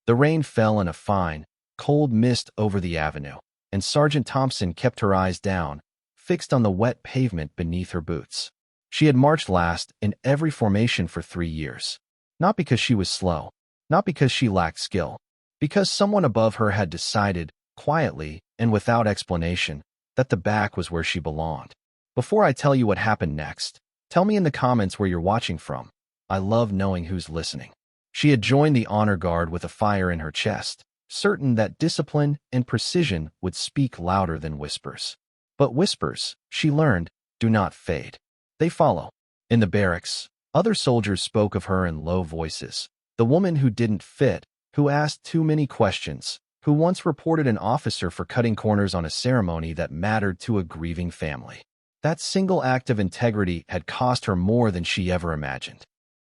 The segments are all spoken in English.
The rain fell in a fine, cold mist over the avenue, and Sergeant Thompson kept her eyes down, fixed on the wet pavement beneath her boots. She had marched last in every formation for 3 years. Not because she was slow, not because she lacked skill, because someone above her had decided, quietly and without explanation, that the back was where she belonged. Before I tell you what happened next, tell me in the comments where you're watching from. I love knowing who's listening. She had joined the honor guard with a fire in her chest, certain that discipline and precision would speak louder than whispers. But whispers, she learned, do not fade. They follow. In the barracks, other soldiers spoke of her in low voices. The woman who didn't fit, who asked too many questions, who once reported an officer for cutting corners on a ceremony that mattered to a grieving family. That single act of integrity had cost her more than she ever imagined.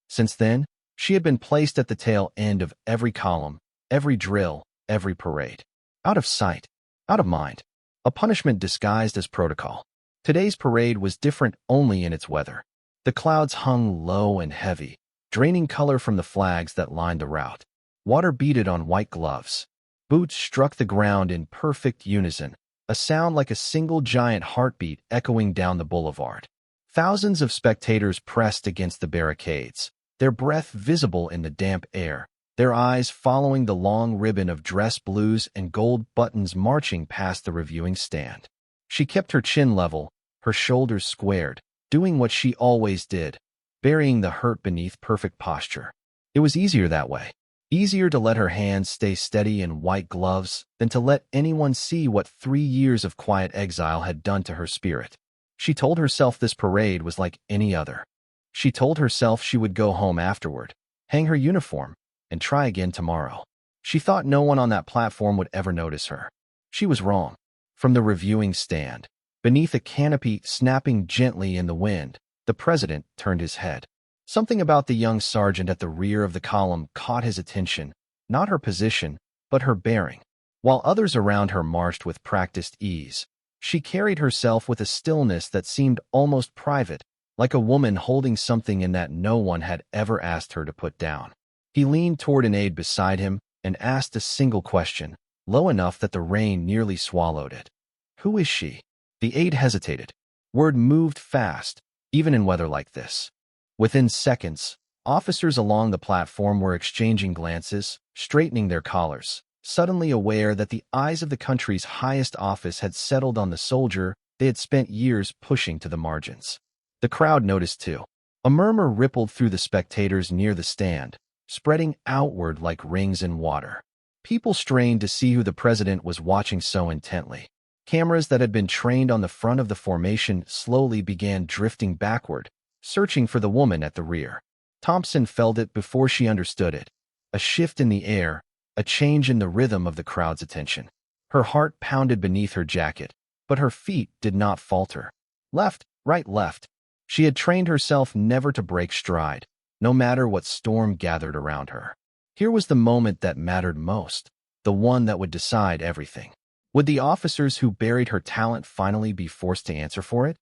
Since then, she had been placed at the tail end of every column, every drill, every parade. Out of sight, out of mind. A punishment disguised as protocol. Today's parade was different only in its weather. The clouds hung low and heavy, draining color from the flags that lined the route. Water beaded on white gloves. Boots struck the ground in perfect unison, a sound like a single giant heartbeat echoing down the boulevard. Thousands of spectators pressed against the barricades, their breath visible in the damp air, their eyes following the long ribbon of dress blues and gold buttons marching past the reviewing stand. She kept her chin level, her shoulders squared, doing what she always did, burying the hurt beneath perfect posture. It was easier that way. Easier to let her hands stay steady in white gloves than to let anyone see what 3 years of quiet exile had done to her spirit. She told herself this parade was like any other. She told herself she would go home afterward, hang her uniform, and try again tomorrow. She thought no one on that platform would ever notice her. She was wrong. From the reviewing stand, beneath a canopy snapping gently in the wind, the president turned his head. Something about the young sergeant at the rear of the column caught his attention, not her position, but her bearing. While others around her marched with practiced ease, she carried herself with a stillness that seemed almost private, like a woman holding something in that no one had ever asked her to put down. He leaned toward an aide beside him and asked a single question, low enough that the rain nearly swallowed it. "Who is she?" The aide hesitated. Word moved fast, even in weather like this. Within seconds, officers along the platform were exchanging glances, straightening their collars, suddenly aware that the eyes of the country's highest office had settled on the soldier they had spent years pushing to the margins. The crowd noticed too. A murmur rippled through the spectators near the stand, spreading outward like rings in water. People strained to see who the president was watching so intently. Cameras that had been trained on the front of the formation slowly began drifting backward, searching for the woman at the rear. Thompson felt it before she understood it. A shift in the air, a change in the rhythm of the crowd's attention. Her heart pounded beneath her jacket, but her feet did not falter. Left, right, left. She had trained herself never to break stride, no matter what storm gathered around her. Here was the moment that mattered most, the one that would decide everything. Would the officers who buried her talent finally be forced to answer for it?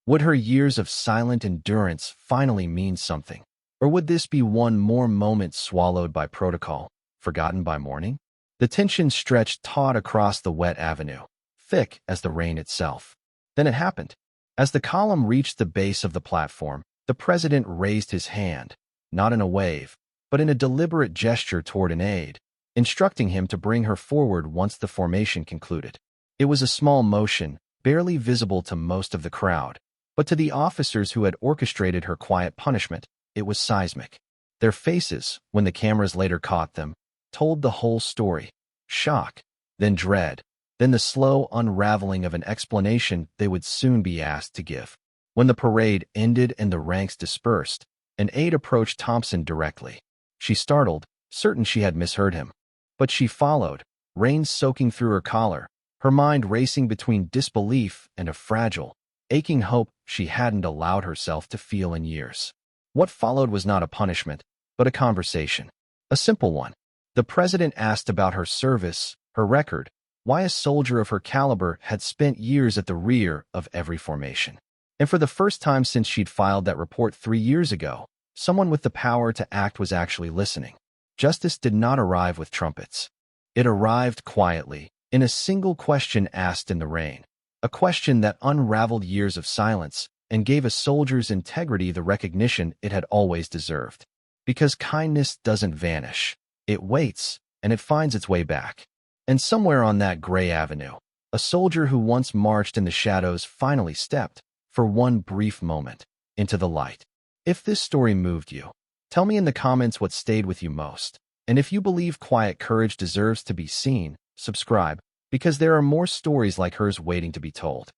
Would her years of silent endurance finally mean something? Or would this be one more moment swallowed by protocol, forgotten by morning? The tension stretched taut across the wet avenue, thick as the rain itself. Then it happened. As the column reached the base of the platform, the president raised his hand, not in a wave, but in a deliberate gesture toward an aide, instructing him to bring her forward once the formation concluded. It was a small motion, barely visible to most of the crowd, but to the officers who had orchestrated her quiet punishment, it was seismic. Their faces, when the cameras later caught them, told the whole story. Shock, then dread, then the slow unraveling of an explanation they would soon be asked to give. When the parade ended and the ranks dispersed, an aide approached Thompson directly. She startled, certain she had misheard him. But she followed, rain soaking through her collar, her mind racing between disbelief and a fragile, aching hope she hadn't allowed herself to feel in years. What followed was not a punishment, but a conversation. A simple one. The president asked about her service, her record, why a soldier of her caliber had spent years at the rear of every formation. And for the first time since she'd filed that report 3 years ago, someone with the power to act was actually listening. Justice did not arrive with trumpets. It arrived quietly, in a single question asked in the rain, a question that unraveled years of silence and gave a soldier's integrity the recognition it had always deserved. Because kindness doesn't vanish. It waits, and it finds its way back. And somewhere on that gray avenue, a soldier who once marched in the shadows finally stepped, for one brief moment, into the light. If this story moved you, tell me in the comments what stayed with you most. And if you believe quiet courage deserves to be seen, subscribe, because there are more stories like hers waiting to be told.